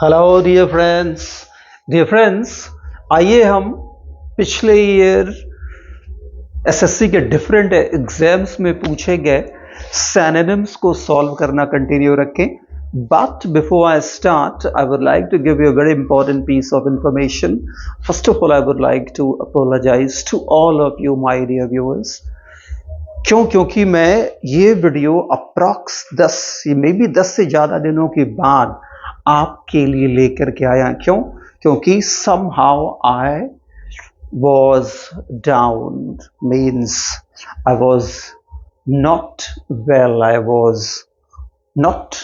Hello dear friends, आइए हम पिछले ईयर एसएससी के डिफरेंट एग्जाम्स में पूछे गए सिनोनिम्स को सॉल्व करना कंटिन्यू रखें। But before I start, I would like to give you a very important piece of information. First of all, I would like to apologise to all of you my dear viewers. क्योंकि मैं ये video approx 10 may be 10 से ज़्यादा दिनों के बाद आपके लिए लेकर के आया। क्योंकि somehow I was down, means I was not well, I was not,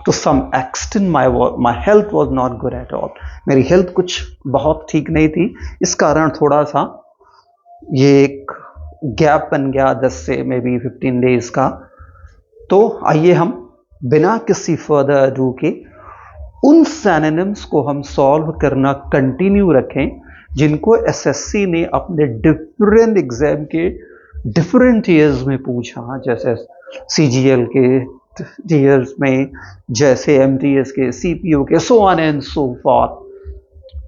to some extent my health was not good at all। मेरी हेल्थ कुछ बहुत ठीक नहीं थी, इस कारण थोड़ा सा ये एक गैप बन गया 10 से मे बी 15 डेज का। तो आइए हम बिना किसी फर्दर अडू के उन सिनोनिम्स को हम सॉल्व करना कंटिन्यू रखें जिनको एसएससी ने अपने डिफरेंट एग्जाम के डिफरेंट ईयर्स में पूछा, जैसे सीजीएल के ईयर्स में, जैसे एमटीएस के, सीपीओ के, so on and so forth.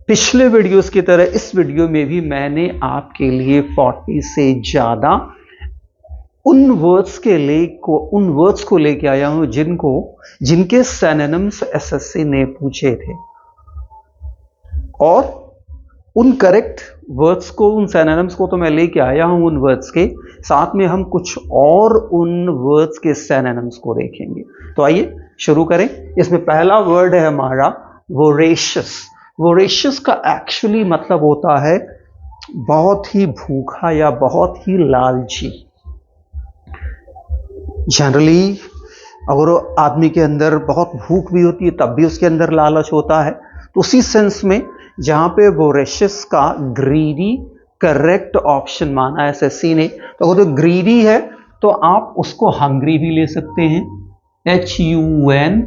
पिछले वीडियोस की तरह इस वीडियो में भी मैंने आपके लिए 40 से ज़्यादा उन वर्ड्स को लेके आया हूं जिनके सिनोनिम्स एसएससी ने पूछे थे, और उन करेक्ट वर्ड्स को, उन सिनोनिम्स को तो मैं लेके आया हूं। उन वर्ड्स के साथ में हम कुछ और उन वर्ड्स के सिनोनिम्स को देखेंगे। तो आइए शुरू करें। इसमें पहला वर्ड है हमारा वोरेशियस। वोरेशियस का एक्चुअली मतलब होता है बहुत ही भूखा या बहुत ही लालची। जनरली अगर आदमी के अंदर बहुत भूख भी होती है तब भी उसके अंदर लालच होता है। तो उसी सेंस में जहां पे वोरेशियस का ग्रीडी करेक्ट ऑप्शन माना है एसएससी ने, तो अगर तो ग्रीडी है तो आप उसको हंग्री भी ले सकते हैं, HUNGRY।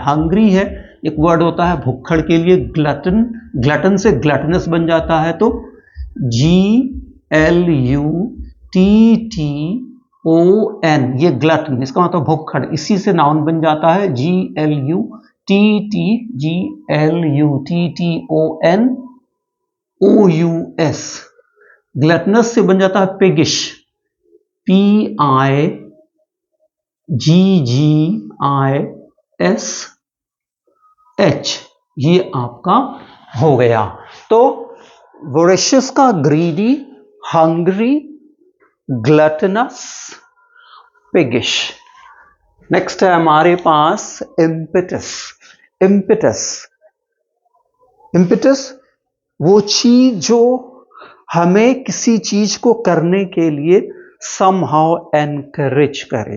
हंग्री है, एक वर्ड होता है भुक्खड़ के लिए ग्लटन, ग्लटन से ग्लटनस बन जाता है, तो GLUTTON, ये ग्लटन, इसका मतलब भुक्खड़, इसी से नाउन बन जाता है GLUTTONOUS। ग्लटनस से बन जाता है पिगिश, PIGGISH। ये आपका हो गया। तो वोरेशियस का ग्रीडी, हंग्री, ग्लटनस, पिगिश। नेक्स्ट है हमारे पास इम्पेटस। इम्पेटस वो चीज जो हमें किसी चीज को करने के लिए somehow encourage करे।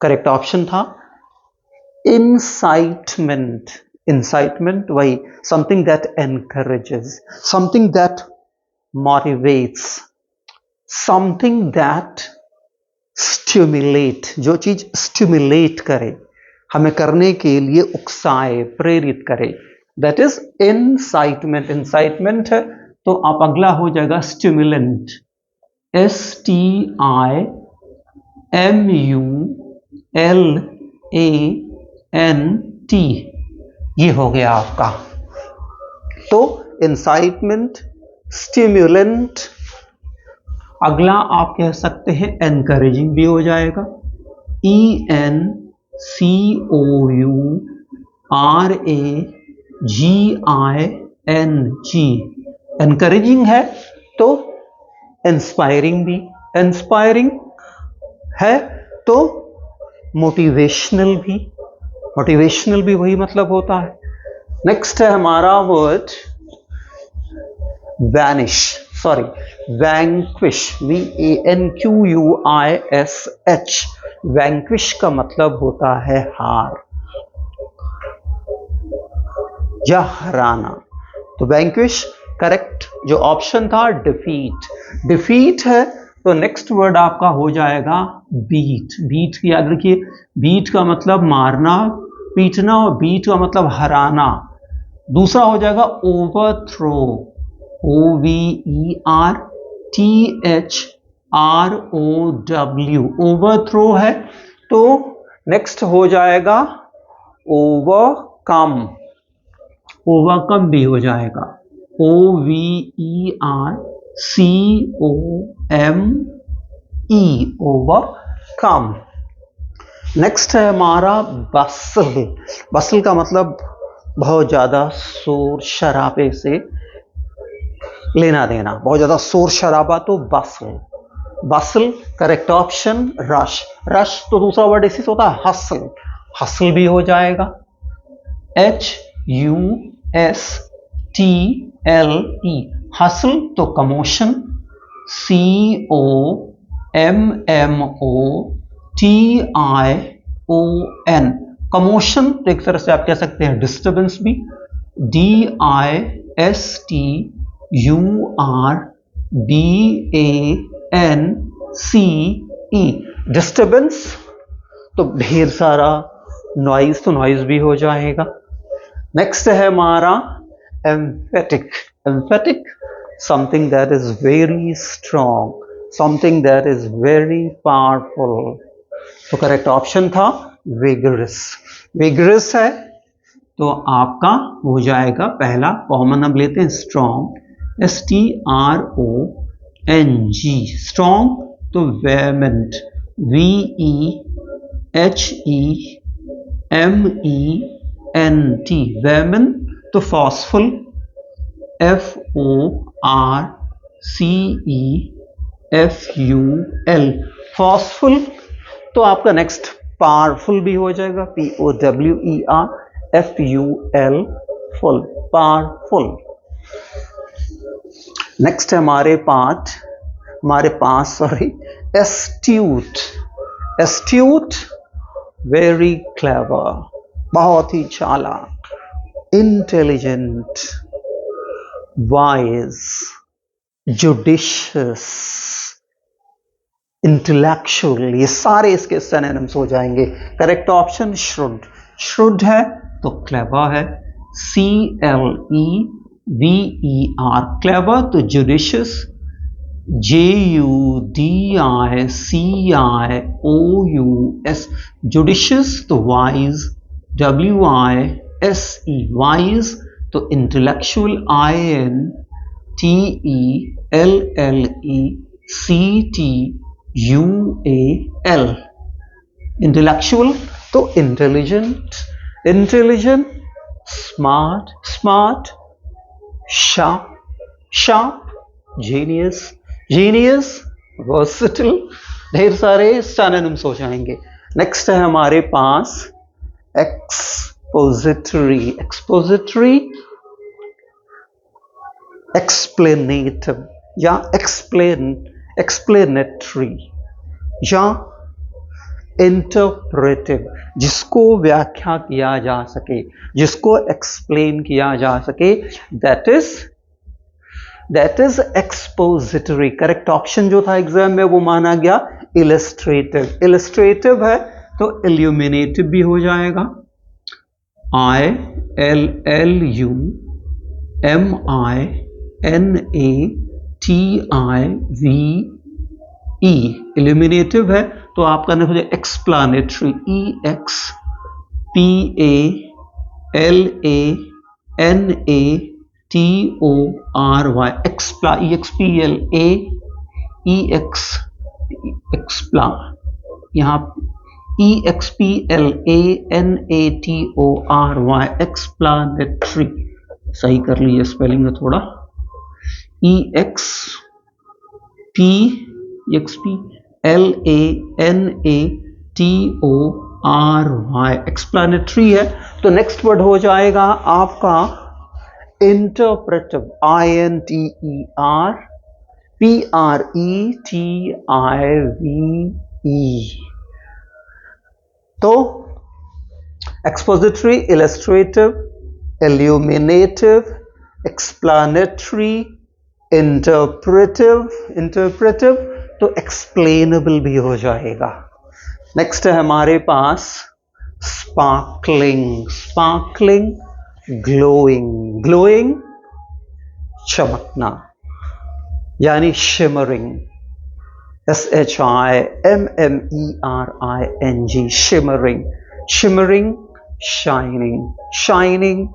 करेक्ट ऑप्शन था incitement। वही something that encourages, something that motivates, something that stimulate, जो चीज स्टिमुलेट करे, हमें करने के लिए उकसाए, प्रेरित करे, that is incitement है। तो आप अगला हो जाएगा स्टिमुलेंट, STIMULANT। ये हो गया आपका। तो इंसाइटमेंट, स्टिमुलेंट। अगला आप कह सकते हैं एनकरेजिंग भी हो जाएगा, ENCOURAGING। एनकरेजिंग है तो इंस्पायरिंग भी, इंस्पायरिंग है तो मोटिवेशनल भी वही मतलब होता है। नेक्स्ट है हमारा वर्ड वैंक्विश, VANQUISH। वैंक्विश का मतलब होता है हार या हराना। तो वैंक्विश करेक्ट जो ऑप्शन था डिफीट है। तो नेक्स्ट वर्ड आपका हो जाएगा बीट की याद रखिए, बीट का मतलब मारना, पीटना, और बीट का मतलब हराना। दूसरा हो जाएगा ओवरथ्रो, OVERTHROW, ओवरथ्रो है। तो नेक्स्ट हो जाएगा ओवरकम, ओवरकम भी हो जाएगा, OVERCOME, ओवरकम। नेक्स्ट है हमारा बसल। बसल का मतलब बहुत ज्यादा शोर शराबे से लेना देना, बहुत ज्यादा शोर शराबा, तो बसल। बसल करेक्ट ऑप्शन रश। रश तो दूसरा वर्ड इसी से होता है हसल, हसल भी हो जाएगा, HUSTLE, हसल। तो कमोशन, COMMOTION, कमोशन। तो एक तरह से आप कह सकते हैं डिस्टर्बेंस भी, DISTURBANCE, डिस्टर्बेंस। तो ढेर सारा नॉइज, तो नॉइज भी हो जाएगा। नेक्स्ट है हमारा emphatic. Emphatic, something that is very strong, something that is very powerful. तो करेक्ट ऑप्शन था विगरस। विगरस है तो आपका हो जाएगा पहला कॉमन, अब लेते हैं स्ट्रॉन्ग, STRONG, स्ट्रॉन्ग। तो वेमेंट, VEHEMENT, वेमन। तो फॉर्सफुल, FORCEFUL, फॉर्सफुल। तो आपका नेक्स्ट पावरफुल भी हो जाएगा, POWERFUL, फुल, पावरफुल। नेक्स्ट है हमारे पास एस्ट्यूट। एस्ट्यूट, वेरी क्लेवर, बहुत ही चालाक, इंटेलिजेंट, वाइज, जुडिशियस, इंटेलेक्चुअल, ये सारे इसके सिनोनिम्स हो जाएंगे। Correct option श्रुड। श्रुड है तो क्लेवर है, CLEVER, क्लेवर। तो जुडिशियस, JUDICIOUS, जुडिशियस। तो वाइज, WISE, वाइज। तो इंटेलेक्चुअल, INTELLECTUAL, इंटेलेक्चुअल। तो intelligent, intelligent, smart, smart, sharp, sharp, genius, genius, versatile, ढेर सारे सिनोनिम्स हो जाएंगे। नेक्स्ट है हमारे पास एक्सपोजिटरी। एक्सपोजिटरी, एक्सप्लेनेटिव या एक्सप्लेनेटरी या इंटरप्रेटिव, जिसको व्याख्या किया जा सके, जिसको एक्सप्लेन किया जा सके, that is expository. Correct option जो था एग्जाम में वो माना गया इलस्ट्रेटिव। इलस्ट्रेटिव है तो इल्यूमिनेटिव भी हो जाएगा, ILLUMINATIVE, इल्यूमिनेटिव है तो आपका ना हो जाए एक्सप्लानेटरी, EXPLANATORY, एक्सप्ला, यहाँ EXPLANATORY, एक्सप्लानेटरी। सही कर लीजिए स्पेलिंग है थोड़ा, EXPLANATORY, एक्सप्लानेटरी है। तो नेक्स्ट वर्ड हो जाएगा आपका इंटरप्रेटिव, INTERPRETIVE। तो एक्सपोजिटरी, इलस्ट्रेटिव, इल्यूमिनेटिव, एक्सप्लानेटरी, इंटरप्रेटिव, तो एक्सप्लेनेबल भी हो जाएगा। नेक्स्ट है हमारे पास स्पार्कलिंग। स्पार्कलिंग, ग्लोइंग, ग्लोइंग, चमकना, यानी shimmering, SHIMMERING, shimmering, shimmering, shining, shining,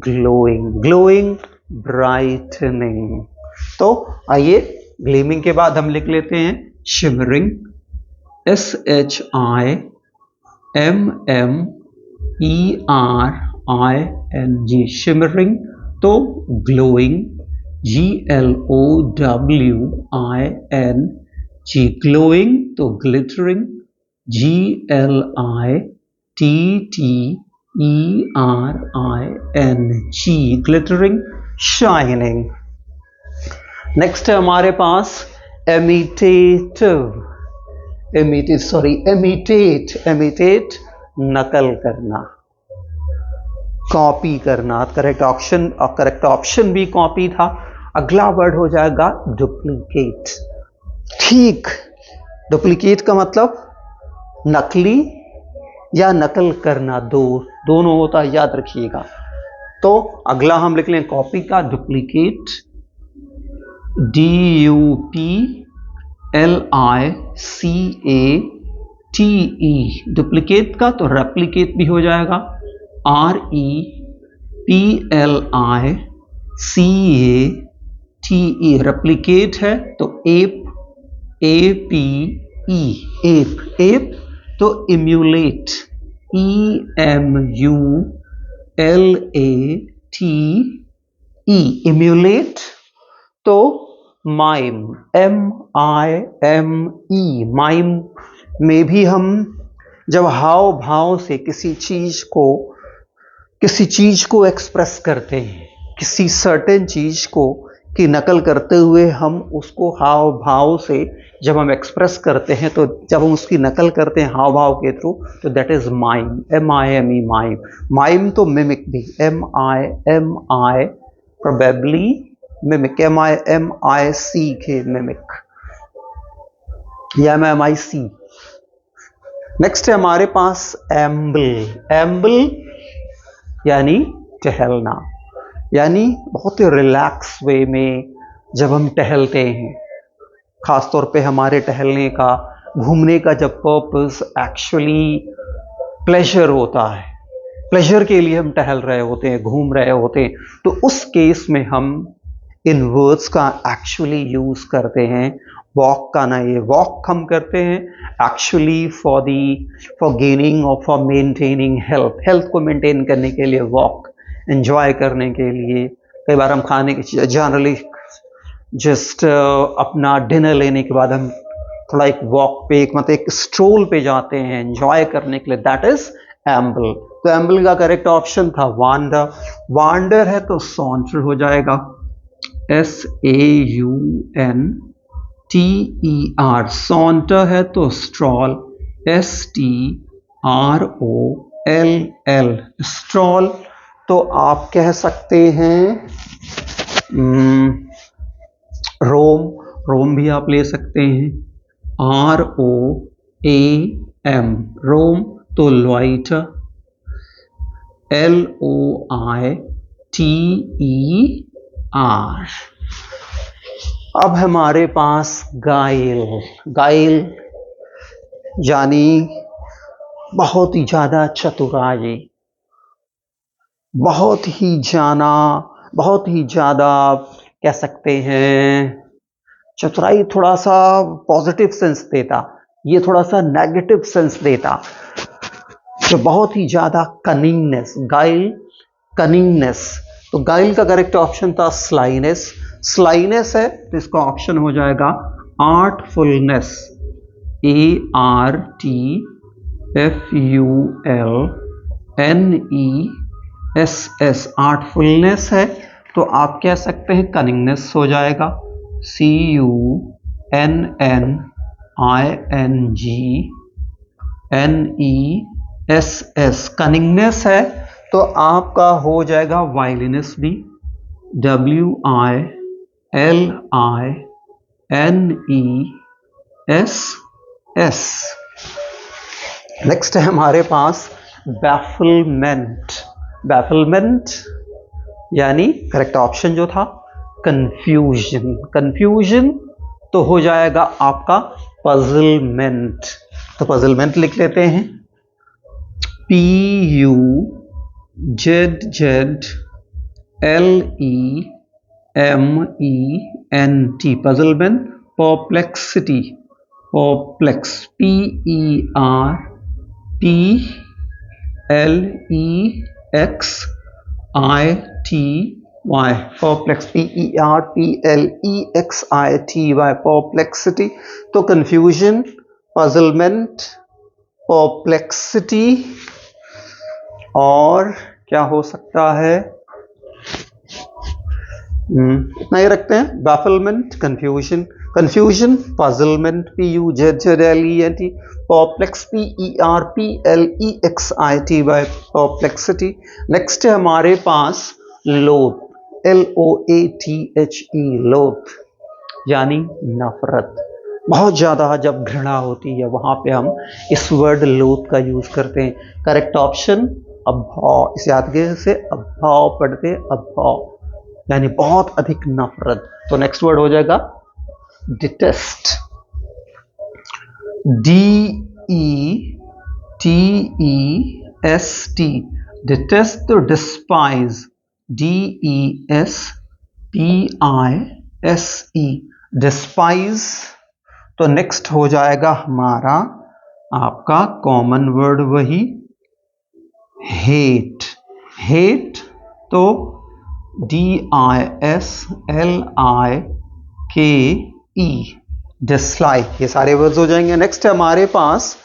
glowing, glowing, brightening। तो आइए ग्लेमिंग के बाद हम लिख लेते हैं shimmering, shimmering, shimmering। तो glowing, glowing, glowing। तो glittering, glittering, glittering, shining। Next है हमारे पास imitate, नकल करना, कॉपी करना। करेक्ट ऑप्शन भी कॉपी था। अगला वर्ड हो जाएगा डुप्लीकेट। ठीक, डुप्लीकेट का मतलब नकली या नकल करना, दोनों होता है, याद रखिएगा। तो अगला हम लिख लें कॉपी का, डुप्लीकेट, DUPLICATE। डुप्लीकेट का तो रेप्लिकेट भी हो जाएगा, REPLICATE। रेप्लिकेट है तो एप, एप। तो इम्यूलेट, EMULATE, इम्यूलेट। तो माइम, MIME, माइम में भी हम जब हाव भाव से किसी चीज को एक्सप्रेस करते हैं, किसी सर्टेन चीज को की नकल करते हुए हम उसको हाव भाव से जब हम एक्सप्रेस करते हैं, तो जब हम उसकी नकल करते हैं हाव भाव के थ्रू, तो that is mime, MIME, mime. Mime तो मिमिक भी, MIMI, probably mimic, MIMIC, mimic या MIMIC। नेक्स्ट है हमारे पास एम्बल यानी टहलना, यानी बहुत ही रिलैक्स वे में जब हम टहलते हैं। खासतौर पे हमारे टहलने का, घूमने का जब पर्पस एक्चुअली प्लेजर होता है, प्लेजर के लिए हम टहल रहे होते हैं, घूम रहे होते हैं, तो उस केस में हम इन वर्ड्स का एक्चुअली यूज करते हैं। वॉक का ना, ये वॉक हम करते हैं एक्चुअली फॉर गेनिंग और फॉर मेंटेनिंग हेल्थ को मेंटेन करने के लिए वॉक, एंजॉय करने के लिए। कई बार हम खाने की जनरली जस्ट अपना डिनर लेने के बाद हम थोड़ा एक वॉक पे, एक स्ट्रोल पे जाते हैं एंजॉय करने के लिए, दैट इज एम्बल। तो एम्बल का करेक्ट ऑप्शन था वांडर है तो सॉन्टर हो जाएगा, SAUNTER। सॉन्टर है तो स्ट्रॉल, STROLL, स्ट्रॉल। तो आप कह सकते हैं रोम भी आप ले सकते हैं, ROAM, रोम। तो लॉइटर, LOITER। अब हमारे पास गाइल यानी बहुत ही ज्यादा चतुराई, बहुत ही ज्यादा कह सकते हैं चतुराई। थोड़ा सा पॉजिटिव सेंस देता, ये थोड़ा सा नेगेटिव सेंस देता। तो बहुत ही ज्यादा कनिंगनेस, कनिंगनेस। तो गाइल का करेक्ट ऑप्शन था स्लाइनेस है तो इसका ऑप्शन हो जाएगा आर्टफुलनेस, ARTFULNESS, आर्टफुलनेस है। तो आप कह सकते हैं कनिंगनेस हो जाएगा, CUNNINGNESS, कनिंगनेस है। तो आपका हो जाएगा वायलिनेस भी, WILINESS। नेक्स्ट है हमारे पास बैफलमेंट यानी करेक्ट ऑप्शन जो था कंफ्यूजन। तो हो जाएगा आपका पजलमेंट। तो पजलमेंट लिख लेते हैं, PUZZLEMENT, puzzlement. Perplexity, perplex, PERPLEXITY, perplex, PERPLEXITY, perplexity. तो confusion, puzzlement, perplexity, और क्या हो सकता है, इतना ही रखते हैं, bafflement, confusion, puzzlement, PUZZLENT, perplex, PERPLEXITY, perplexity. Next है हमारे पास loath, LOATHE, loath यानी नफरत। बहुत ज्यादा जब घृणा होती है वहां पे हम इस वर्ड लोथ का यूज करते हैं। करेक्ट ऑप्शन अभाव, इसे याद कीजिए, से अभाव पढ़ते, अभाव यानी बहुत अधिक नफरत। तो नेक्स्ट वर्ड हो जाएगा डिटेस्ट, DETEST, डिटेस्ट। तो डिस्पाइज, DESPISE, डिस्पाइज। तो नेक्स्ट हो जाएगा हमारा आपका कॉमन वर्ड वही हेट, हेट। तो DISLIKE, डिसलाइक। ये सारे वर्ड्स हो जाएंगे। नेक्स्ट है हमारे पास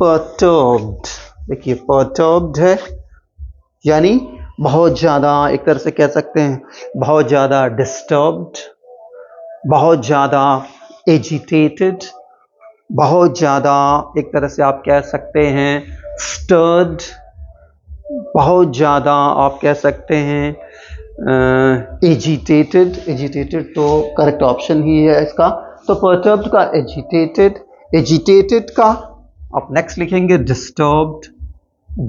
perturbed। देखिए perturbed है यानी बहुत ज्यादा, एक तरह से कह सकते हैं बहुत ज्यादा डिस्टर्ब्ड, बहुत ज्यादा एजिटेटेड, बहुत ज्यादा एक तरह से आप कह सकते हैं स्टर्ड, बहुत ज्यादा आप कह सकते हैं एजिटेटेड। एजिटेटेड तो करेक्ट ऑप्शन ही है इसका। तो perturbed का एजिटेटेड, एजिटेटेड का आप नेक्स्ट लिखेंगे डिस्टर्ब्ड,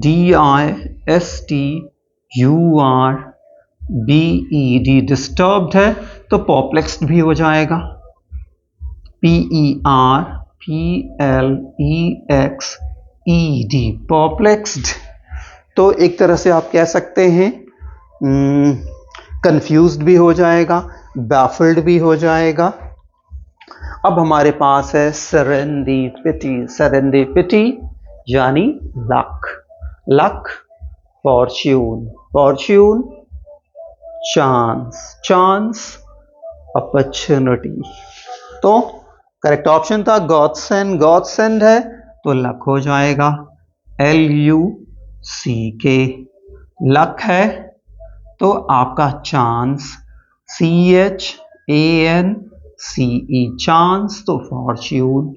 DISTURBED, डिस्टर्ब्ड है। तो परप्लेक्स्ड भी हो जाएगा, PERPLEXED, परप्लेक्स्ड। तो एक तरह से आप कह सकते हैं कंफ्यूज्ड भी हो जाएगा, बैफल्ड भी हो जाएगा। अब हमारे पास है सेरेंडिपिटी, सेरेंडिपिटी यानी luck, luck, Fortune, Fortune, chance, chance, opportunity. तो करेक्ट ऑप्शन था गॉडसेंड, गॉडसेंड है तो लक हो जाएगा, LUCK, लक है तो आपका चांस, CHANCE, चांस। तो फॉर्च्यून,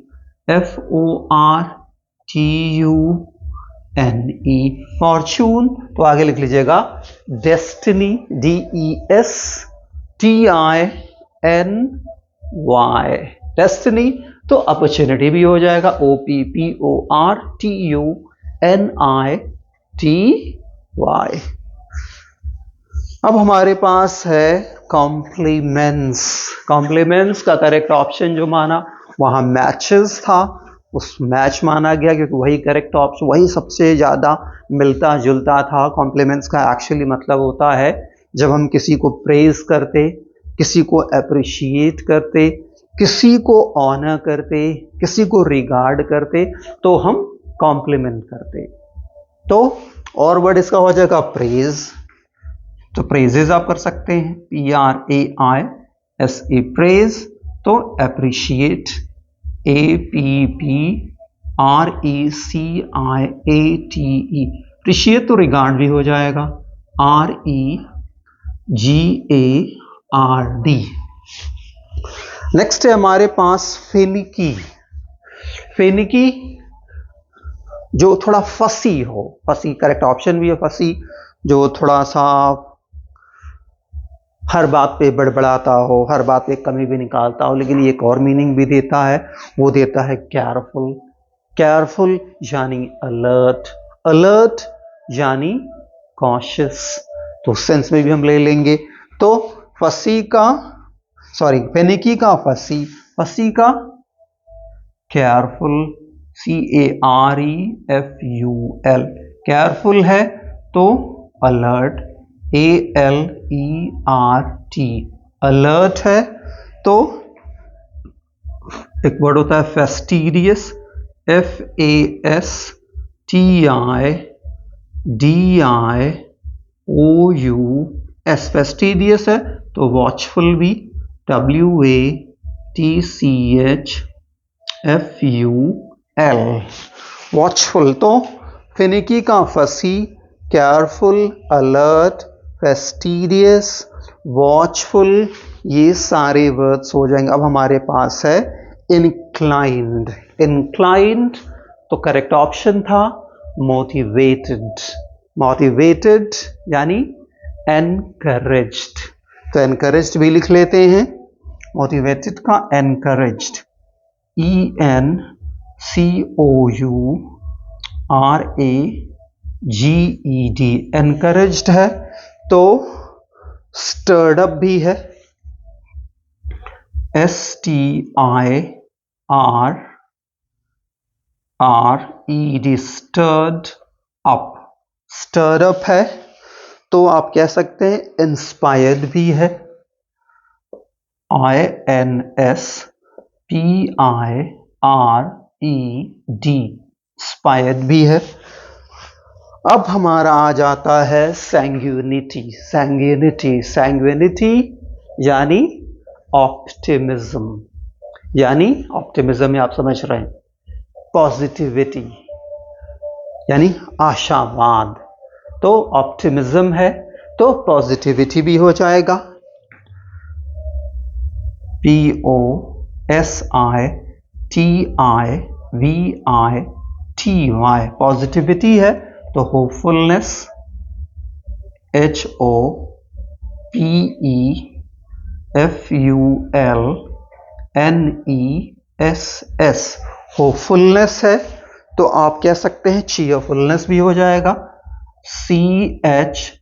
FORTUNE, फॉर्च्यून। तो आगे लिख लीजिएगा डेस्टिनी, DESTINY, डेस्टिनी। तो अपॉर्चुनिटी भी हो जाएगा, OPPORTUNITY। अब हमारे पास है कॉम्प्लीमेंट्स, कॉम्प्लीमेंट्स का करेक्ट ऑप्शन जो माना वहां मैचेस था, उस मैच माना गया क्योंकि वही करेक्ट ऑप्शन, वही सबसे ज्यादा मिलता जुलता था। कॉम्प्लीमेंट्स का एक्चुअली मतलब होता है जब हम किसी को प्रेज करते, किसी को अप्रिशिएट करते, किसी को ऑनर करते, किसी को रिगार्ड करते तो हम कॉम्प्लीमेंट करते। तो और वर्ड इसका हो जाएगा प्रेज, तो प्रेजेज आप कर सकते हैं, PRAISE, प्रेज। तो अप्रिशिएट, APPRECIATE, अप्रिशिएट। तो रिगार्ड भी हो जाएगा, REGARD। नेक्स्ट है हमारे पास फेनिकी, फेनिकी जो थोड़ा फसी हो, फसी करेक्ट ऑप्शन भी है, फसी जो थोड़ा सा हर बात पे बड़बड़ाता हो, हर बात पे कमी भी निकालता हो, लेकिन ये एक और मीनिंग भी देता है, वो देता है केयरफुल, केयरफुल यानी अलर्ट, अलर्ट यानी कॉशियस। तो सेंस में भी हम ले लेंगे। तो फसी का, सॉरी फेनिकी का फसी, फसी का केयरफुल, careful, केयरफुल है तो अलर्ट, alert, अलर्ट है तो एक वर्ड होता है fastidious, fastidious, fastidious है तो watchful भी, watchful, watchful तो फिनिकी का फसी, केयरफुल, अलर्ट, फेस्टिडियस, वॉचफुल, ये सारे वर्ड्स हो जाएंगे। अब हमारे पास है इंक्लाइंड। इंक्लाइंड तो करेक्ट ऑप्शन था मोटिवेटेड, मोटिवेटेड यानी एनकरेज्ड, तो एनकरेज्ड भी लिख लेते हैं, मोटिवेटेड का एनकरेज्ड, ENCOURAGED, एनकरेज्ड है तो स्टर्ड अप भी है, STIRRED, stirred up, stirred up है तो आप कह सकते हैं इंस्पायर्ड भी है, INSPIRED, इंस्पायर्ड भी है। अब हमारा आ जाता है सैंग्यूनिटी, सैंग्यूनिटी, सैंग्यूनिटी यानी ऑप्टिमिज्म, यानी ऑप्टिमिज्म आप समझ रहे हैं, पॉजिटिविटी यानी आशावाद, तो ऑप्टिमिज्म है तो पॉजिटिविटी भी हो जाएगा, POSITIVITY, पॉजिटिविटी है तो होपफुलनेस, HOPEFULNESS, होपफुलनेस है तो आप कह सकते हैं चीयरफुलनेस भी हो जाएगा, CHEERFULNESS,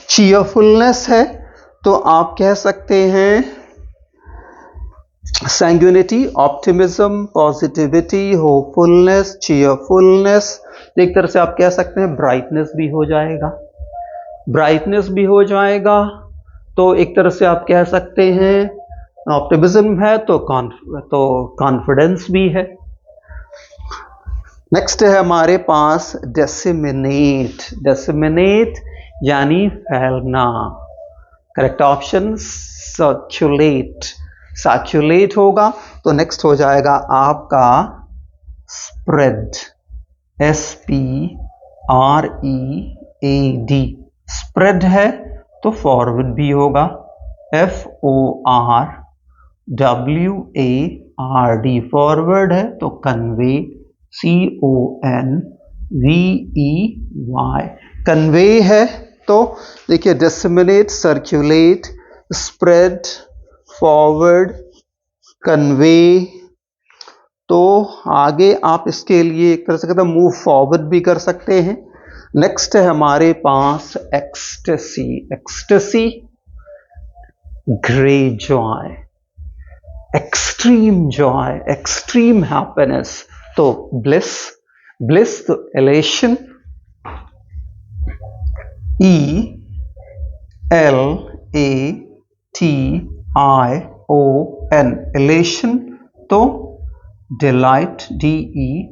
चीयरफुलनेस है तो आप कह सकते हैं सैंग्यूनिटी, ऑप्टिमिज्म, पॉजिटिविटी, होपफुलनेस, चीयरफुलनेस, एक तरह से आप कह सकते हैं ब्राइटनेस भी हो जाएगा, ब्राइटनेस भी हो जाएगा तो एक तरह से आप कह सकते हैं ऑप्टिमिज्म है तो कॉन्फिडेंस भी है। नेक्स्ट है हमारे पास डिसेमिनेट, डिसेमिनेट यानी फैलना, करेक्ट ऑप्शन सर्कुलेट, सर्कुलेट होगा तो नेक्स्ट हो जाएगा आपका स्प्रेड, SPREAD, स्प्रेड है तो फॉरवर्ड भी होगा, FORWARD, फॉरवर्ड है तो कन्वे, CONVEY, कन्वे है तो देखिए disseminate, circulate, spread, forward, convey, तो आगे आप इसके लिए एक तरह से कहते हैं मूव फॉरवर्ड भी कर सकते हैं। नेक्स्ट है हमारे पास ecstasy, ecstasy great joy, extreme joy, extreme happiness तो ब्लिस, ब्लिस तो एलेशन, ELATION, एलेशन तो डिलाइट, DELIGHT,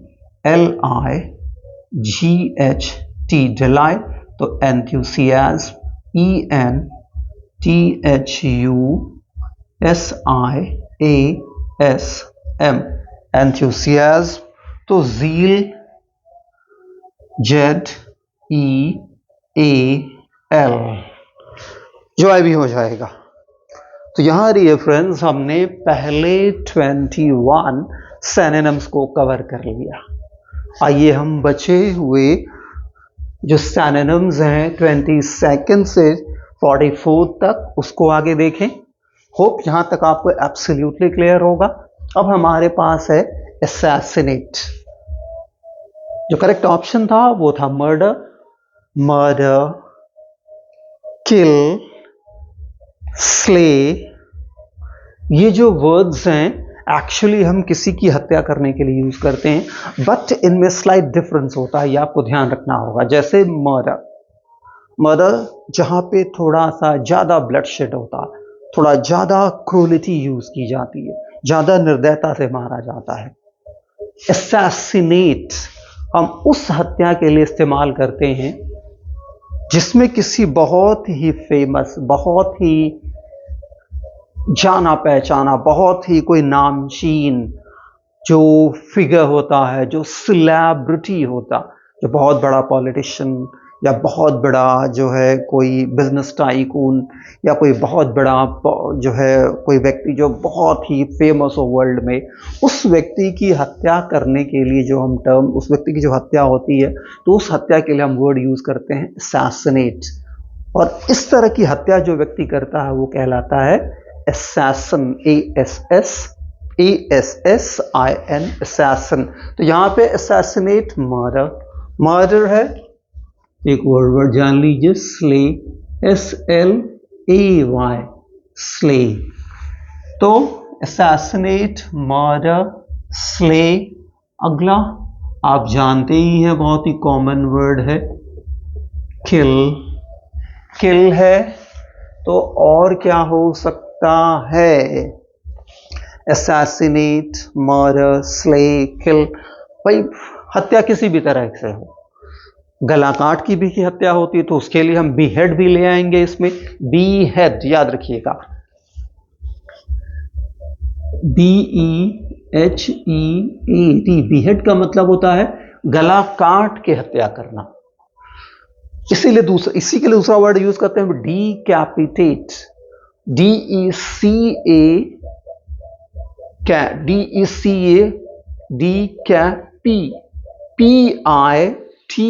डिलाइट तो एंथुसियाज्म, ENTHUSIASM, एंथुसियाज्म तो ज़ील, ZEAL, जॉय भी हो जाएगा। तो यहाँ डियर फ्रेंड्स हमने पहले 21 सिनोनिम्स को कवर कर लिया। आइए हम बचे हुए जो सिनोनिम्स हैं 22 से 44 तक उसको आगे देखें। होप यहाँ तक आपको एब्सोल्युटली क्लियर होगा। अब हमारे पास है असैसिनेट, जो करेक्ट ऑप्शन था वो था मर्डर, मर्डर, किल, स्ले, ये जो वर्ड्स हैं एक्चुअली हम किसी की हत्या करने के लिए यूज करते हैं, बट इनमें स्लाइट डिफरेंस होता है, ये आपको ध्यान रखना होगा। जैसे मर्डर, मर्डर जहां पे थोड़ा सा ज्यादा ब्लडशेड होता है, थोड़ा ज्यादा क्रूलिटी यूज की जाती है, ज्यादा निर्दयता से मारा जाता है। असैसिनेट हम उस हत्या के लिए इस्तेमाल करते हैं जिसमें किसी बहुत ही फेमस, बहुत ही जाना पहचाना, बहुत ही कोई नामचीन जो फिगर होता है, जो सेलिब्रिटी होता, जो बहुत बड़ा पॉलिटिशियन या बहुत बड़ा जो है कोई बिजनेस टाइकून या कोई बहुत बड़ा जो है कोई व्यक्ति जो बहुत ही फेमस हो वर्ल्ड में, उस व्यक्ति की हत्या करने के लिए जो हम टर्म, उस व्यक्ति की जो हत्या होती है तो उस हत्या के लिए हम वर्ड यूज करते हैं असैसिनेट। और इस तरह की हत्या जो व्यक्ति करता है वो कहलाता है assassin, ASSIN, assassin। तो यहां पे assassinate मर्डर, मर्डर है, एक वर्ड जान लीजिए स्ले, SLAY, स्ले। तो assassinate, मर्डर, स्ले। अगला आप जानते ही हैं, बहुत ही कॉमन वर्ड है किल, किल है। तो और क्या हो सकता है? assassinate, मर्डर, स्ले, किल। भाई हत्या किसी भी तरह से हो, गला काट की भी हत्या होती है तो उसके लिए हम बीहेड भी ले आएंगे इसमें, बीहेड याद रखिएगा, BEHEAD, बीहेड का मतलब होता है गला काट के हत्या करना। इसीलिए दूसरा, इसी के लिए दूसरा वर्ड यूज करते हैं डीकैपिटेट, DECA, डीकैपी, PITATE,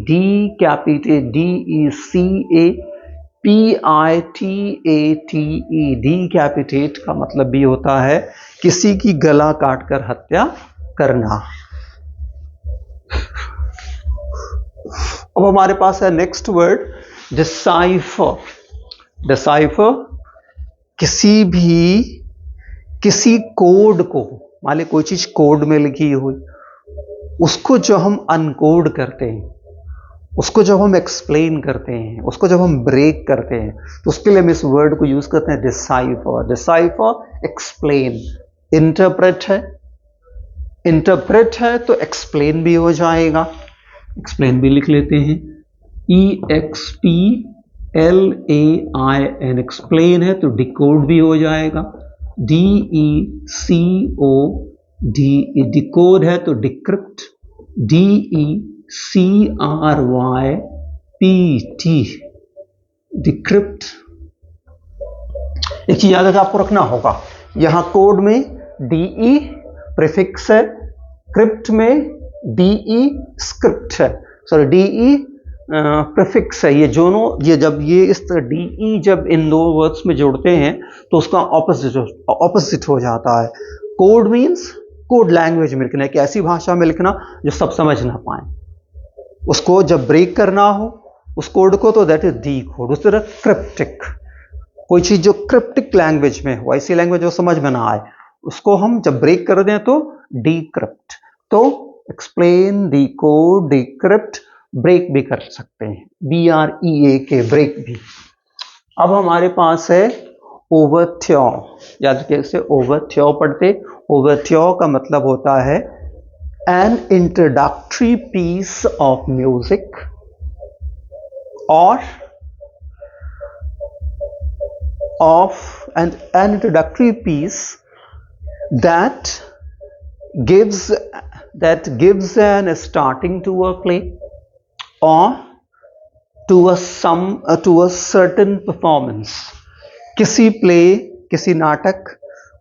डीकैपिटेट, DECAPITATE, डीकैपिटेट का मतलब भी होता है किसी की गला काटकर हत्या करना। अब हमारे पास है नेक्स्ट वर्ड डिसाइफर। डिसाइफर किसी कोड को, मान लीजिए कोई चीज कोड में लिखी हुई, उसको जो हम अनकोड करते हैं, उसको जब हम एक्सप्लेन करते हैं, उसको जब हम ब्रेक करते हैं, तो उसके लिए हम इस वर्ड को यूज करते हैं डिसाइफर। डिसाइफर एक्सप्लेन, इंटरप्रेट है, इंटरप्रेट है तो एक्सप्लेन भी हो जाएगा, एक्सप्लेन भी लिख लेते हैं, EXPLAIN, एक्सप्लेन है तो डिकोड भी हो जाएगा, DECOD, डिकोड है तो डिक्रिप्ट, DECRYPT, डिक्रिप्ट। एक चीज याद आपको रखना होगा, यहां कोड में DE प्रीफिक्स है, क्रिप्ट में DE स्क्रिप्ट है, सॉरी DE प्रीफिक्स है। ये दोनों, ये जब ये इस तरह DE जब इन दो वर्ड्स में जोड़ते हैं तो उसका ऑपोजिट हो जाता है। कोड मीन्स कोड लैंग्वेज में लिखना है, कि ऐसी भाषा में लिखना जो सब समझ ना पाए, उसको जब ब्रेक करना हो उस कोड को तो दैट इज डी कोड। उस तरह क्रिप्टिक, कोई चीज जो क्रिप्टिक लैंग्वेज में हो, ऐसी लैंग्वेज जो समझ में ना आए, उसको हम जब ब्रेक कर दें तो डीक्रिप्ट। तो एक्सप्लेन, डिकोड, डिक्रिप्ट, ब्रेक भी कर सकते हैं, BREAK, ब्रेक भी। अब हमारे पास है ओवरट्योर, याद रखिए इसे ओवरट्योर पढ़ते। ओवरट्योर का मतलब होता है an introductory piece of music और an introductory piece that gives an starting to a play or to a certain performance। किसी प्ले, किसी नाटक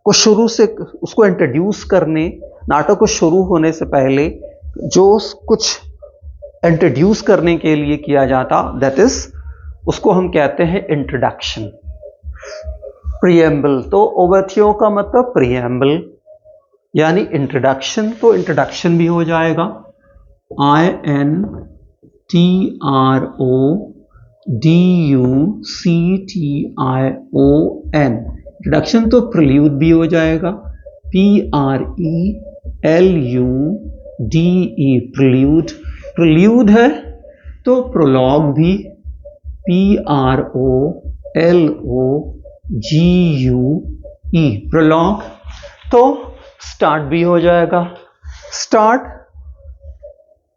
को शुरू से उसको इंट्रोड्यूस करने, नाटक को शुरू होने से पहले जो कुछ इंट्रोड्यूस करने के लिए किया जाता, दैट इज, उसको हम कहते हैं इंट्रोडक्शन, प्रीएम्बल। तो ओवरट्योर का मतलब प्रीएम्बल यानी इंट्रोडक्शन, तो इंट्रोडक्शन भी हो जाएगा, INTRODUCTION, DUCTION। रिडक्शन तो प्रिल्यूड भी हो जाएगा, PRELUDE, प्रिल्यूड। प्रिल्यूड है तो प्रोलॉग भी, PROLOGUE, प्रोलॉग। तो स्टार्ट भी हो जाएगा, स्टार्ट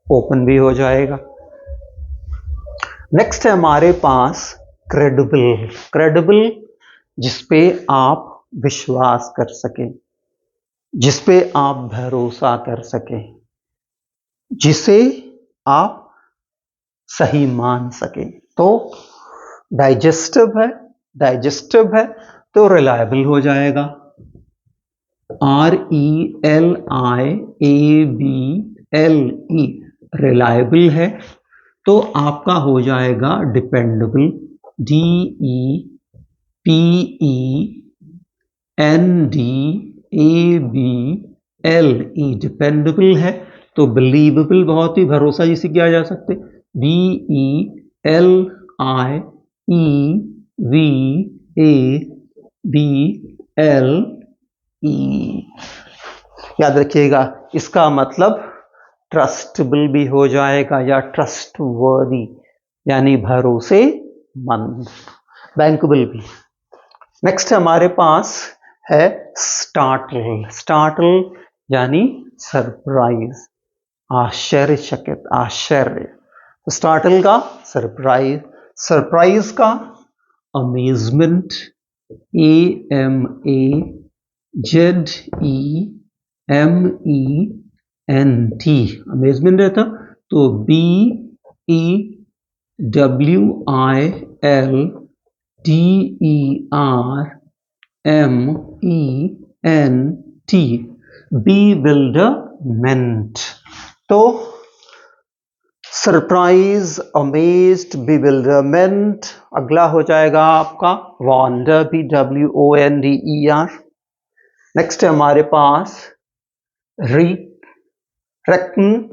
ओपन भी हो जाएगा। नेक्स्ट है हमारे पास क्रेडिबल। क्रेडिबल जिसपे आप विश्वास कर सकें, जिसपे आप भरोसा कर सकें, जिसे आप सही मान सकें। तो डाइजेस्टिव है तो रिलायबल हो जाएगा, RELIABLE, रिलायबल है तो आपका हो जाएगा डिपेंडेबल, DEPENDABLE, डिपेंडेबल है तो बिलीवेबल, बहुत ही भरोसा जिसे किया जा सकते, BELIEVABLE। याद रखिएगा इसका मतलब ट्रस्टेबल भी हो जाएगा या ट्रस्टवर्दी, यानी भरोसेमंद, बैंकेबल भी। नेक्स्ट हमारे पास है स्टार्टल। स्टार्टल यानी सरप्राइज, आश्चर्यचकित, आश्चर्य। स्टार्टल का सरप्राइज, सरप्राइज का अमेजमेंट, AMAZEMENT, अमेजमेंट रहता तो BEWILDERMENT, bewilderment। तो सरप्राइज, अमेज्ड, bewilderment। अगला हो जाएगा आपका वॉन्डर, WONDER। नेक्स्ट है हमारे पास reckon,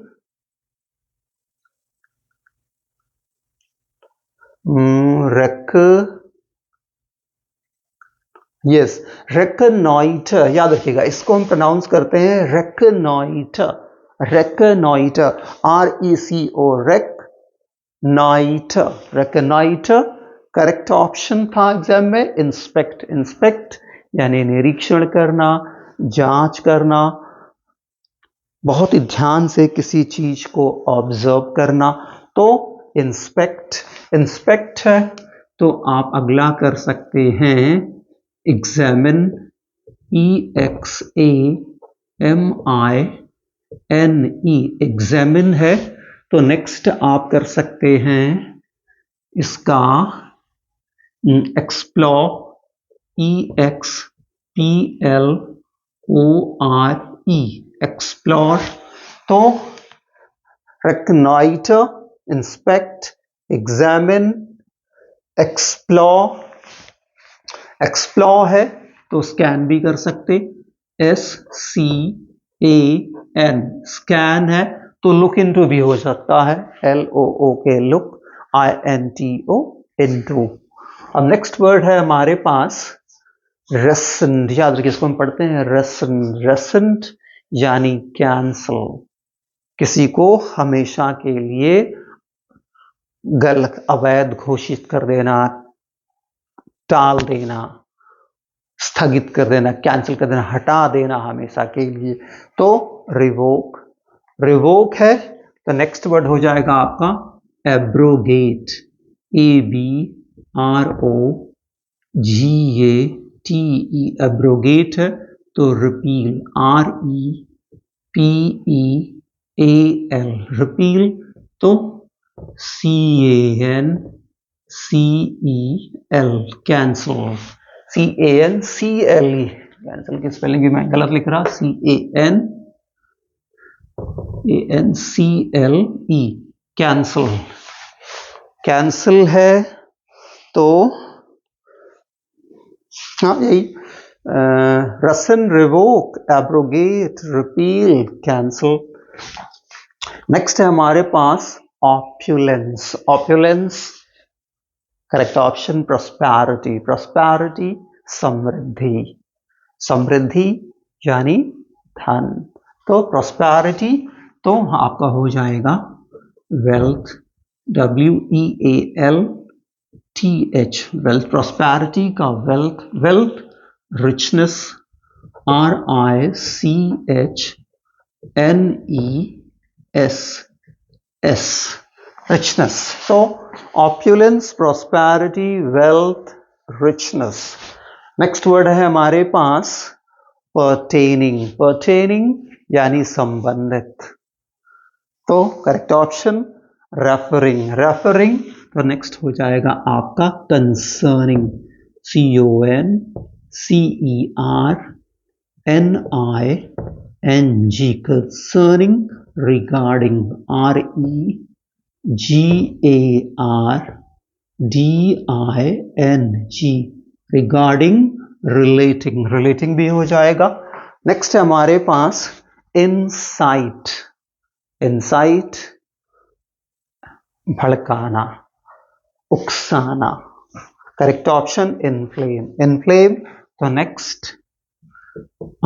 reconnoiter। याद रखिएगा इसको हम प्रोनाउंस करते हैं reconnoiter, reconnoiter, RECO, reconnoiter, reconnoiter। Correct option था एग्जाम में इंस्पेक्ट, इंस्पेक्ट यानी निरीक्षण करना, जांच करना, बहुत ही ध्यान से किसी चीज को ऑब्जर्व करना। तो इंस्पेक्ट, इंस्पेक्ट है तो आप अगला कर सकते हैं एग्जामिन, EXAMINE, एग्जामिन है तो नेक्स्ट आप कर सकते हैं इसका एक्सप्लोर, EXPLORE, एक्सप्लोर। तो reconnoiter, inspect, examine, explore. Explore है तो स्कैन भी कर सकते, SCAN, स्कैन है तो लुक इनटू भी हो सकता है, LOOK, लुक, INTO, इनटू। अब नेक्स्ट वर्ड है हमारे पास रेसेंट। याद रखिए इसको हम पढ़ते हैं रेसेंट, रेसेंट यानी कैंसल, किसी को हमेशा के लिए गलत, अवैध घोषित कर देना, टाल देना, स्थगित कर देना, कैंसिल कर देना, हटा देना हमेशा के लिए। तो रिवोक, रिवोक है तो नेक्स्ट वर्ड हो जाएगा आपका एब्रोगेट, ABROGATE, एब्रोगेट है तो रिपील, REPEAL, रिपील। तो CANCEL, कैंसल, CANCELE, कैंसल की स्पेलिंग भी मैं गलत लिख रहा, CANCELE, कैंसल। कैंसल है तो हाँ यही, रेसेंट, revoke, abrogate, repeal, cancel. Next है हमारे पास opulence. Opulence correct option prosperity, prosperity समृद्धि, समृद्धि यानी धन। तो प्रॉस्पेरिटी तो आपका हो जाएगा वेल्थ, WEALTH, वेल्थ, प्रॉस्पेरिटी का wealth, wealth, richness, RICHNESS, richness. So opulence, prosperity, wealth, richness. Next word है हमारे पास pertaining, pertaining यानी संबंधित। तो करेक्ट ऑप्शन रेफरिंग, रेफरिंग तो नेक्स्ट हो जाएगा आपका concerning, CONCERNING, concerning, regarding, REGARDING, regarding, relating, relating भी हो जाएगा। नेक्स्ट है हमारे पास इंसाइट, इंसाइट भड़काना, उकसाना। करेक्ट ऑप्शन इनफ्लेम, इनफ्लेम तो नेक्स्ट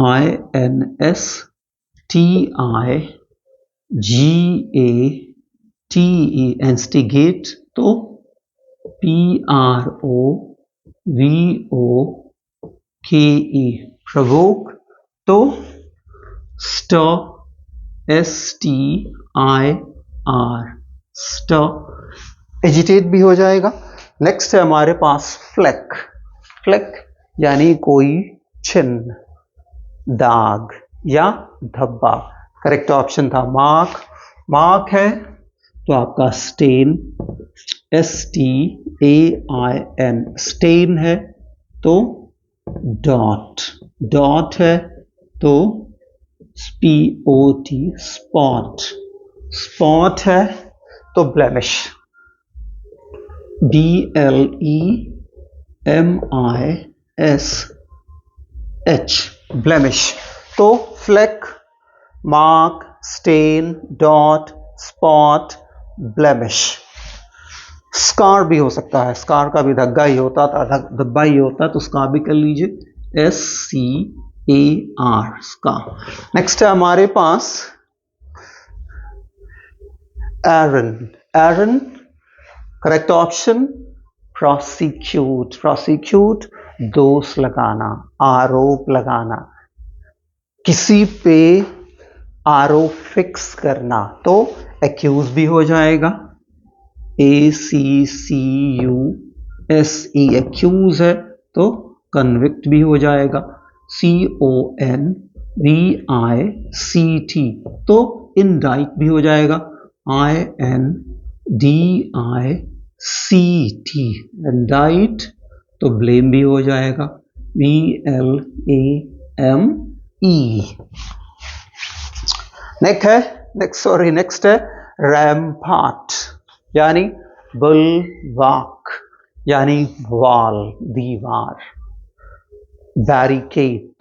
INSTIGATE, इंस्टिगेट तो PROVOKE, प्रवोक तो स्टर, STIR, स्टर, एजिटेट भी हो जाएगा। नेक्स्ट है हमारे पास फ्लेक, फ्लेक यानी कोई चिन्ह, दाग या धब्बा। करेक्ट ऑप्शन था मार्क, मार्क है तो आपका स्टेन, STAIN, स्टेन है तो डॉट, डॉट है तो SPOT, स्पॉट, स्पॉट है तो ब्लेमिश, BLEMISH, ब्लेमिश। तो fleck, mark, stain, dot, spot, blemish. Scar भी हो सकता है, स्कार का भी धब्बा ही होता था, धब्बा ही होता तो स्कार भी कर लीजिए, SCAR, स्कार। नेक्स्ट है हमारे पास एरन, एरन करेक्ट ऑप्शन प्रोसिक्यूट, प्रोसिक्यूट दोष लगाना, आरोप लगाना, किसी पे आरोप फिक्स करना तो एक्यूज भी हो जाएगा, ACCUSE, एक्यूज है तो कन्विक्ट भी हो जाएगा, CONVICT तो इंडाइट भी हो जाएगा, INDICT, इंडाइट तो ब्लेम भी हो जाएगा, BLAME। नेक्स्ट है रैम्पार्ट यानी बुलवाक यानी वॉल, दीवार, बैरिकेड,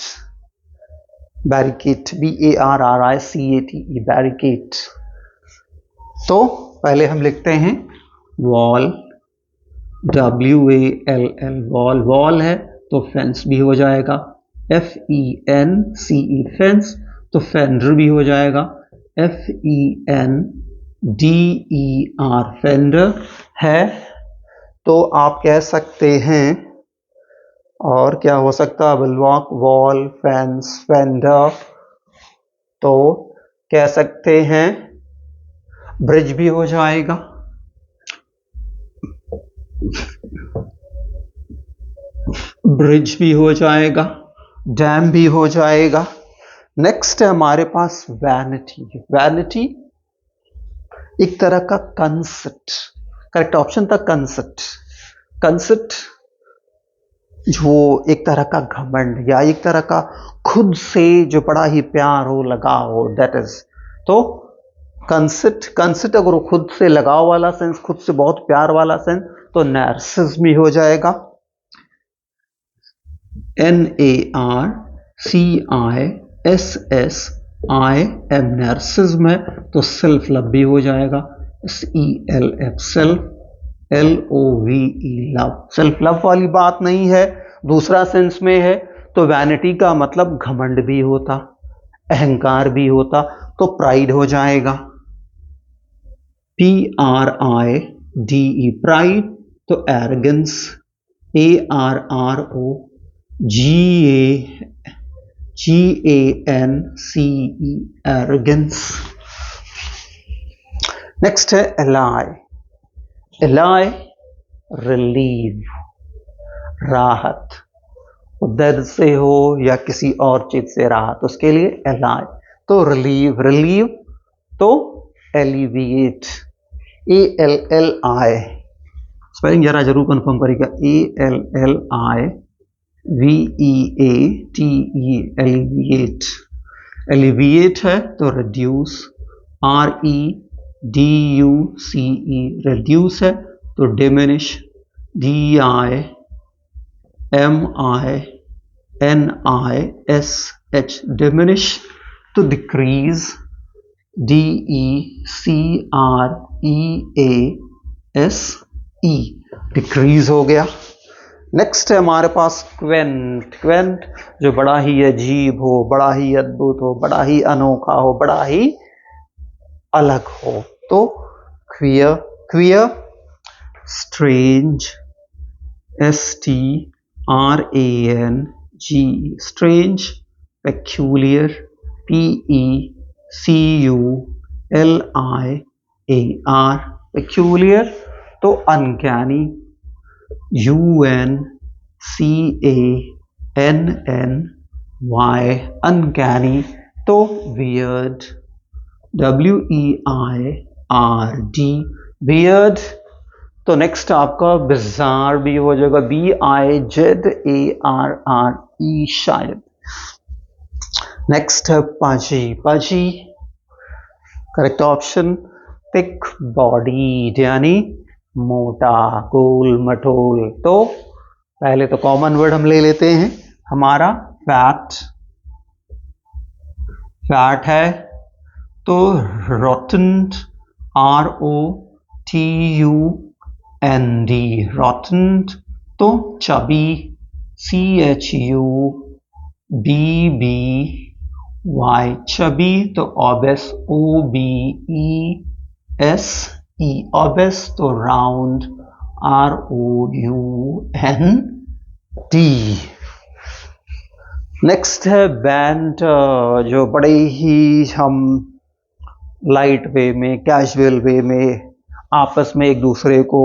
बैरिकेड BARRICATE, बैरिकेड। तो पहले हम लिखते हैं वॉल, WALL, वॉल, वॉल है तो फेंस भी हो जाएगा, FENCE, फेंस तो फेंडर भी हो जाएगा, FENDER, फेंडर है तो आप कह सकते हैं, और क्या हो सकता है, बुलवॉक, वॉल, फेंस, फेंडर, तो कह सकते हैं ब्रिज भी हो जाएगा, ब्रिज भी हो जाएगा, डैम भी हो जाएगा। नेक्स्ट है हमारे पास वैनिटी, वैनिटी एक तरह का कंसेप्ट, करेक्ट ऑप्शन था कंसेप्ट, कंसेप्ट जो एक तरह का घमंड या एक तरह का खुद से जो बड़ा ही प्यार हो, लगाव हो, दैट इज। तो कंसेप्ट, कंसेप्ट अगर वो खुद से लगाव वाला सेंस, खुद से बहुत प्यार वाला सेंस तो नार्सिसिज्म भी हो जाएगा, NARCISSIM, नार्सिसिज्म है तो सेल्फ लव भी हो जाएगा, SELF, self. LOVE love, self love वाली बात नहीं है, दूसरा सेंस में है। तो वैनिटी का मतलब घमंड भी होता, अहंकार भी होता, तो प्राइड हो जाएगा, PRIDE प्राइड। तो एरोगेंस, ARROGANCE एरोगेंस। नेक्स्ट है एलाई, एलाई रिलीव, राहत, दर्द से हो या किसी और चीज से राहत, उसके लिए एलाई। तो रिलीव, रिलीव तो एलिविएट, ALLI, स्पेलिंग जरा जरूर कंफर्म करिएगा, ALLIVEATE, एलिविएट। एलिविएट है तो रिड्यूस, REDUCE, रिड्यूस है तो डिमिनिश, DIMINISH, डिमिनिश। तो डिक्रीज, DECREASE, डिक्रीज हो गया। नेक्स्ट है हमारे पास क्वेंट, क्वेंट जो बड़ा ही अजीब हो, बड़ा ही अद्भुत हो, बड़ा ही अनोखा हो, बड़ा ही अलग हो। तो queer, queer, strange, STRANG, strange, peculiar, PECULIAR, peculiar. तो अनकैनी, UNCANNY, अनकैनी। तो वियर्ड, WEIRD, वियर्ड। तो नेक्स्ट आपका बिजार भी हो जाएगा, BIZARRE शायद। नेक्स्ट है पाजी, पाजी करेक्ट ऑप्शन थिक बॉडीड, यानी मोटा, गोल मटोल। तो पहले तो कॉमन वर्ड हम ले लेते हैं, हमारा फैट, फैट है तो रोटेंट, ROTUND, रोटेंट। तो चबी, CHUBBY, चबी। तो ओबेस, OBESE, ओबेस। तो राउंड, ROUND। नेक्स्ट है बैंड, जो बड़े ही हम लाइट वे में, कैजुअल वे में आपस में एक दूसरे को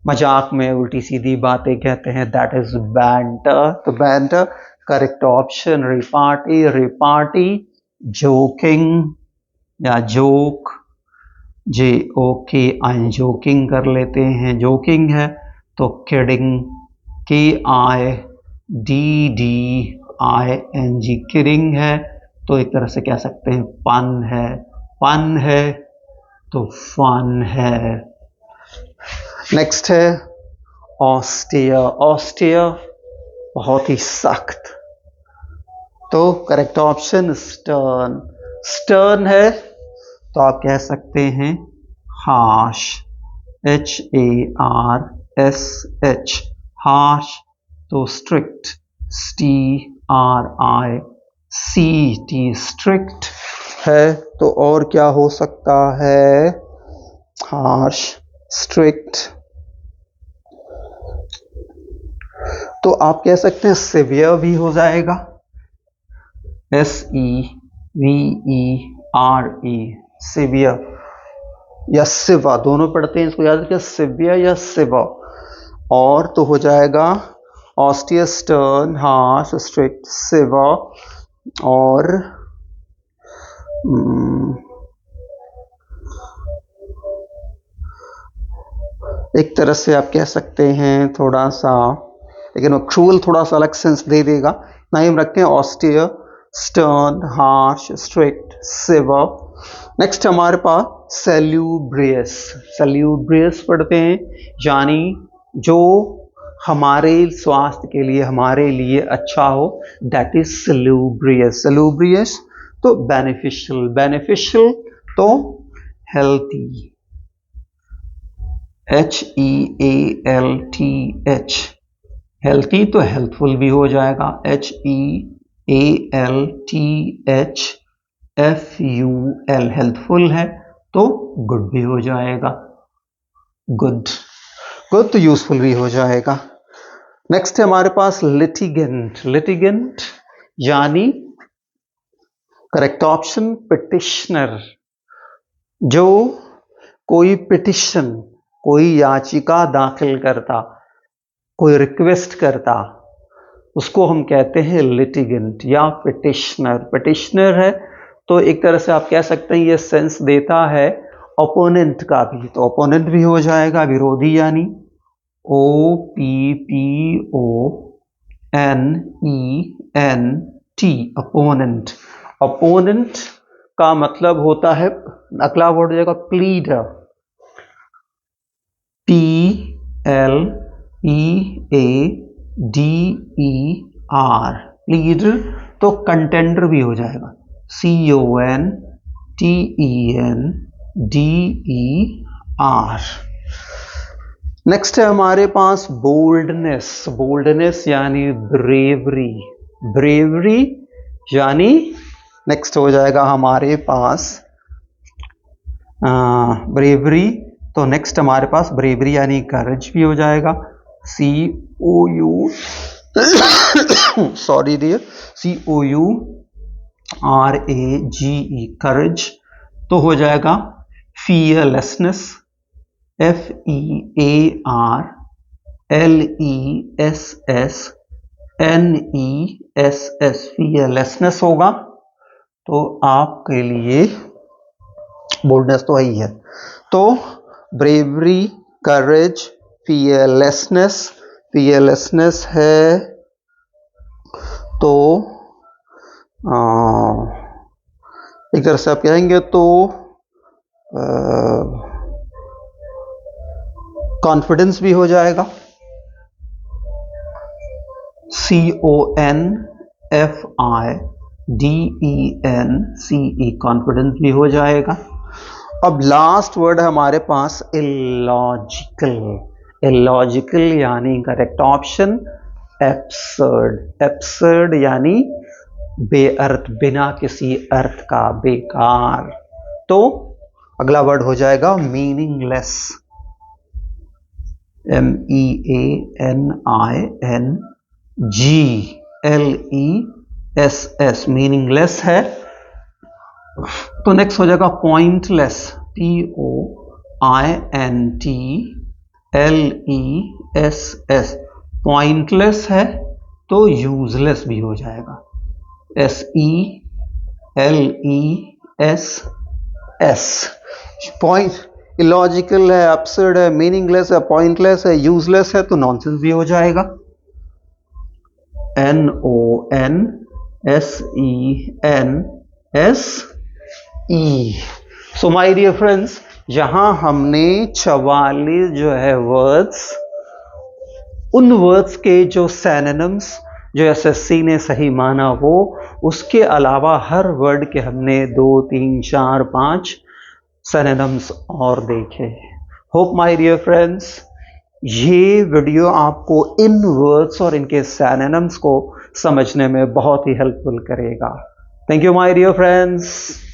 मजाक में उल्टी सीधी बातें कहते हैं, दैट इज बैंटर। तो banter correct option repartee, repartee. Joking या जोक, JOKI, जोकिंग कर लेते हैं, जोकिंग है। तो किडिंग, KIDDING, किडिंग है। तो एक तरह से कह सकते हैं पन है, पन है तो फन है। नेक्स्ट है ऑस्टियर, ऑस्टियर बहुत ही सख्त। तो करेक्ट ऑप्शन स्टर्न, स्टर्न है तो आप कह सकते हैं हार्श, HARSH, हार्श। तो स्ट्रिक्ट, STRICT, स्ट्रिक्ट है। तो और क्या हो सकता है, हार्श, स्ट्रिक्ट। तो आप कह सकते हैं सिवियर भी हो जाएगा, SEVERE, सिवियर या सिवा, दोनों पढ़ते हैं, इसको याद रखिए, सिवियर या सिवा। और तो हो जाएगा ऑस्टियर, स्टर्न, हार्श, स्ट्रिक्ट, सिवा। और एक तरह से आप कह सकते हैं थोड़ा सा, लेकिन वो क्रूअल थोड़ा सा अलग सेंस दे देगा, ना ही हम रखते हैं austere, stern, harsh, strict, severe. Next हमारे पास सैल्यूब्रियस, सैल्यूब्रियस पढ़ते हैं, यानी जो हमारे स्वास्थ्य के लिए, हमारे लिए अच्छा हो, दैट इज सैल्यूब्रियस, सैल्यूब्रियस। तो बेनिफिशियल, बेनिफिशियल तो हेल्थी, HEALTH, हेल्थी तो हेल्थफुल भी हो जाएगा, HEALTHFUL, हेल्थफुल है तो गुड भी हो जाएगा, गुड। गुड तो यूजफुल भी हो जाएगा। नेक्स्ट है हमारे पास लिटिगेंट। लिटिगेंट यानी करेक्ट ऑप्शन पिटिशनर। जो कोई पिटिशन, कोई याचिका दाखिल करता, कोई रिक्वेस्ट करता, उसको हम कहते हैं लिटिगेंट या पिटिशनर। पिटिशनर है तो एक तरह से आप कह सकते हैं ये सेंस देता है ओपोनेंट का भी, तो ओपोनेंट भी हो जाएगा, विरोधी, यानी OPPONENT, अपोनेंट। अपोनेंट का मतलब होता है, अगला वर्ड हो जाएगा प्लीडर, PLEADER, प्लीडर। तो कंटेंडर भी हो जाएगा, CONTENDER। नेक्स्ट है हमारे पास बोल्डनेस। बोल्डनेस यानी ब्रेवरी। ब्रेवरी यानी नेक्स्ट हो जाएगा हमारे पास ब्रेवरी। तो नेक्स्ट हमारे पास ब्रेवरी यानी करेज भी हो जाएगा, COU सॉरी डियर, COURAGE, करेज। तो हो जाएगा फियरलेसनेस, FEARLESSNESS, फियरलेसनेस होगा। तो आपके लिए बोल्डनेस तो ही है। तो ब्रेवरी, करेज, फियरलेसनेस। फियरलेसनेस है तो एक तरह से आप कहेंगे तो कॉन्फिडेंस भी हो जाएगा, CONFIDENCE, कॉन्फिडेंस भी हो जाएगा। अब लास्ट वर्ड है हमारे पास इलॉजिकल। इलॉजिकल यानी करेक्ट ऑप्शन एब्सर्ड। एब्सर्ड यानी बेअर्थ, बिना किसी अर्थ का, बेकार। तो अगला वर्ड हो जाएगा मीनिंगलेस, MEANINGLESS, मीनिंगलेस है। तो नेक्स्ट हो जाएगा पॉइंटलेस, POINTLESS, पॉइंटलेस है तो यूजलेस भी हो जाएगा, SELESS। पॉइंट इलॉजिकल है, एब्सर्ड है, मीनिंगलेस है, पॉइंटलेस है, यूजलेस है तो नॉनसेंस भी हो जाएगा, NONSENSE। So my dear friends, यहां हमने 44 जो है वर्ड्स, उन वर्ड्स के जो सिनोनिम्स जो एसएससी ने सही माना हो, उसके अलावा हर वर्ड के हमने 2, 3, 4, 5 सिनोनिम्स और देखे। होप माय डियर फ्रेंड्स ये वीडियो आपको इन वर्ड्स और इनके सिनोनिम्स को समझने में बहुत ही हेल्पफुल करेगा। Thank you my dear friends.